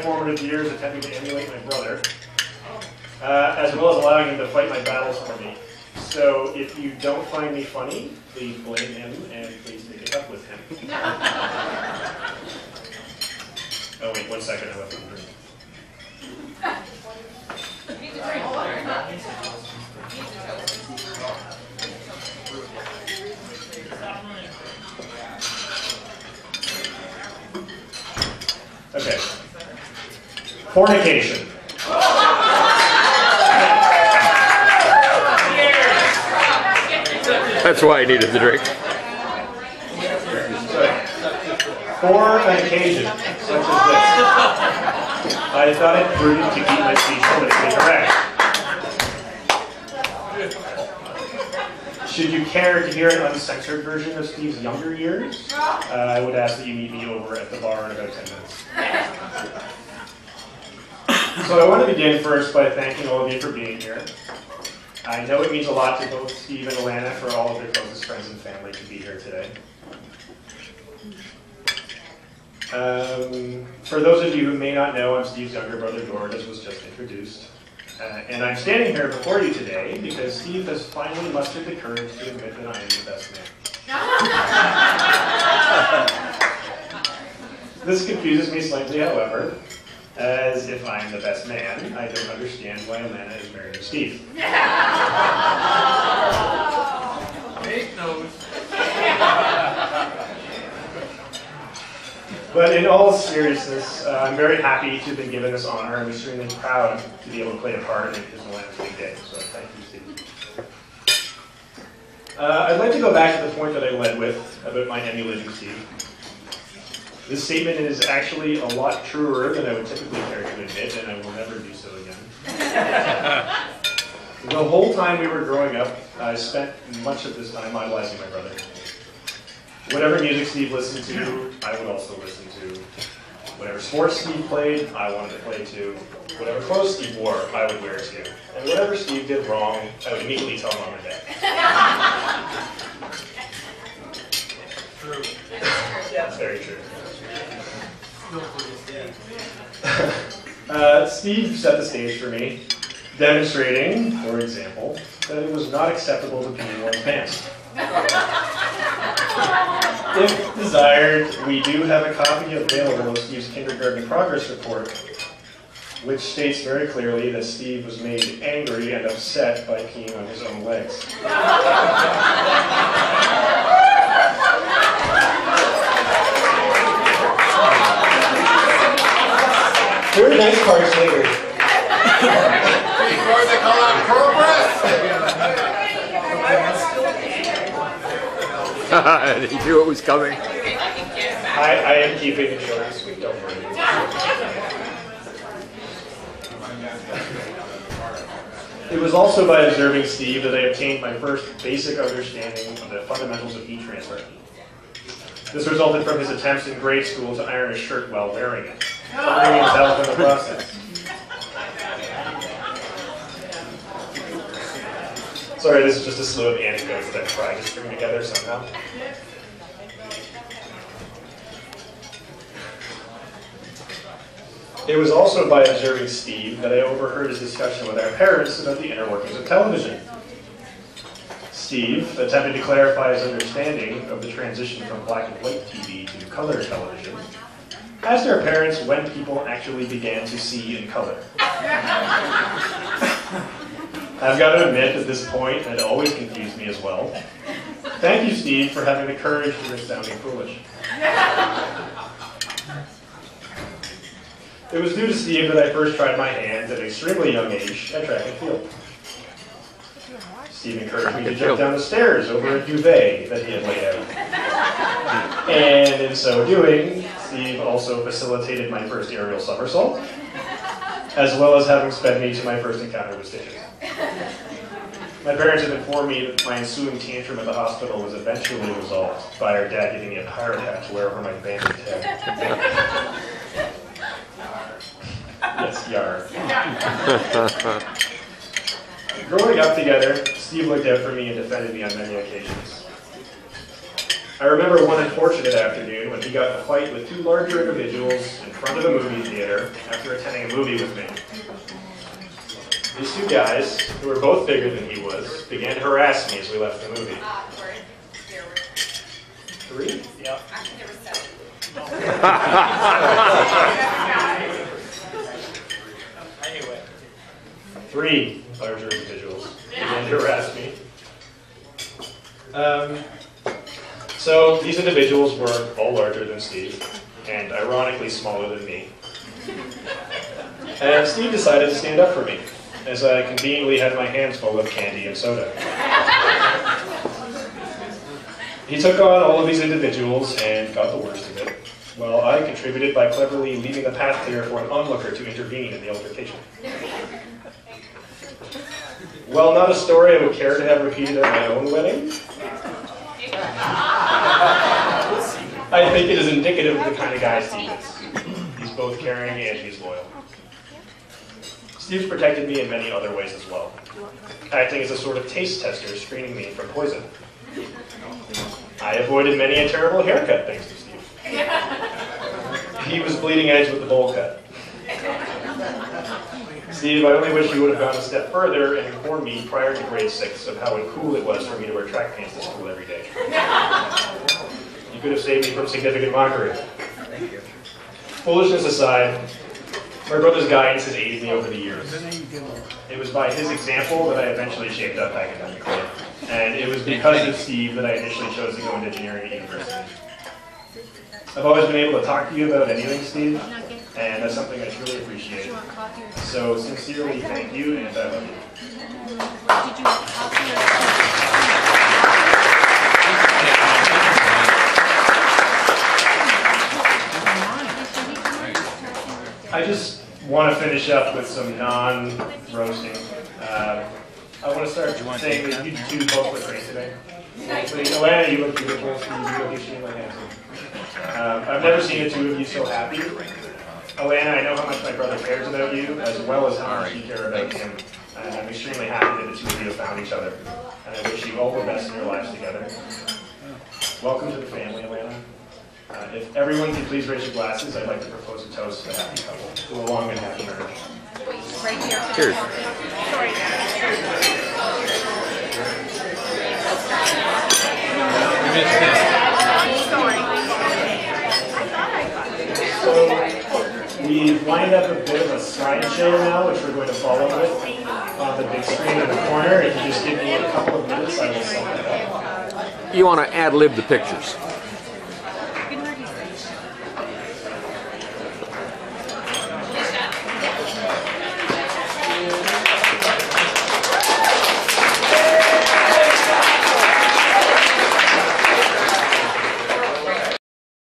formative years attempting to emulate my brother, as well as allowing him to fight my battles for me. So if you don't find me funny, please blame him and please take it up with him. Oh wait, 1 second, I left the room. Okay. Fornication. That's why I needed the drink. For an occasion such as this, I thought it prudent to keep my speech politically correct. Should you care to hear an uncensored version of Steve's younger years, I would ask that you meet me over at the bar in about 10 minutes. So I want to begin first by thanking all of you for being here. I know it means a lot to both Steve and Alanna for all of their closest friends and family to be here today. For those of you who may not know, I'm Steve's younger brother, Gord, as was just introduced. And I'm standing here before you today because Steve has finally mustered the courage to admit that I am the best man. This confuses me slightly, however, as if I'm the best man, I don't understand why Alanna is marrying Steve. Make notes. But in all seriousness, I'm very happy to have been given this honor. I'm extremely proud to be able to play a part in it because Alanna's big day. So thank you, Steve. I'd like to go back to the point that I led with about my emulating Steve. This statement is actually a lot truer than I would typically care to admit, and I will never do so again. The whole time we were growing up, I spent much of this time idolizing my brother. Whatever music Steve listened to, I would also listen to. Whatever sports Steve played, I wanted to play too. Whatever clothes Steve wore, I would wear too. And whatever Steve did wrong, I would immediately tell Mom and Dad. True. That's very true. Steve set the stage for me, demonstrating, for example, that it was not acceptable to pee in one's pants. If desired, we do have a copy available of Steve's kindergarten progress report, which states very clearly that Steve was made angry and upset by peeing on his own legs. Very nice parts later. Before they call out progress. He knew it was coming. I am keeping it short and sweet, don't worry. It was also by observing Steve that I obtained my first basic understanding of the fundamentals of heat transfer. This resulted from his attempts in grade school to iron a shirt while wearing it, burning himself in the process. Sorry, this is just a slew of anecdotes that I've tried to string together somehow. It was also by observing Steve that I overheard his discussion with our parents about the inner workings of television. Steve attempted to clarify his understanding of the transition from black and white TV to color television, asked our parents when people actually began to see in color. I've got to admit, at this point, it always confused me as well. Thank you, Steve, for having the courage to risk sounding foolish. It was due to Steve that I first tried my hand at an extremely young age at track and field. Steve encouraged me to jump down the stairs over a duvet that he had laid out. And in so doing, Steve also facilitated my first aerial somersault, as well as having sped me to my first encounter with stitches. My parents had informed me that my ensuing tantrum at the hospital was eventually resolved by our dad giving me a pirate hat to wear over my bandaged head. Yes, yar. Growing up together, Steve looked out for me and defended me on many occasions. I remember one unfortunate afternoon when he got in a fight with two larger individuals in front of a movie theater after attending a movie with me. These two guys, who were both bigger than he was, began to harass me as we left the movie. Three? Yeah. Actually, there were 7. Anyway. 3 larger individuals began to harass me. So these individuals were all larger than Steve, and ironically smaller than me. And Steve decided to stand up for me, as I conveniently had my hands full of candy and soda. He took on all of these individuals and got the worst of it, while I contributed by cleverly leaving the path clear for an onlooker to intervene in the altercation. While not a story I would care to have repeated at my own wedding, I think it is indicative of the kind of guy Steve is. He's both caring and he's loyal. Steve's protected me in many other ways as well, acting as a sort of taste tester, screening me from poison. I avoided many a terrible haircut thanks to Steve. He was bleeding edge with the bowl cut. Steve, I only wish you would have gone a step further and informed me prior to grade 6 of how cool it was for me to wear track pants to school every day. You could have saved me from significant mockery. Thank you. Foolishness aside, my brother's guidance has aided me over the years. It was by his example that I eventually shaped up academically, and it was because of Steve that I initially chose to go into engineering at university. I've always been able to talk to you about anything, Steve, and that's something I truly appreciate. So sincerely, thank you, and I love you. I just want to finish up with some non-roasting. I want to start saying that you two both look great today. Alanna, you look beautiful. Steve, you look extremely handsome. I've never seen the two of you so happy. Alanna, I know how much my brother cares about you, as well as how much you care about him. And I'm extremely happy that the two of you have found each other. And I wish you all the best in your lives together. Welcome to the family, Alanna. If everyone could please raise your glasses, I'd like to propose a toast to a happy couple, to a long and happy marriage. Right here. Cheers. Sorry. So we've lined up a bit of a slideshow now, which we're going to follow with on the big screen in the corner. If you just give me a couple of minutes, I will sum it up. You want to ad-lib the pictures.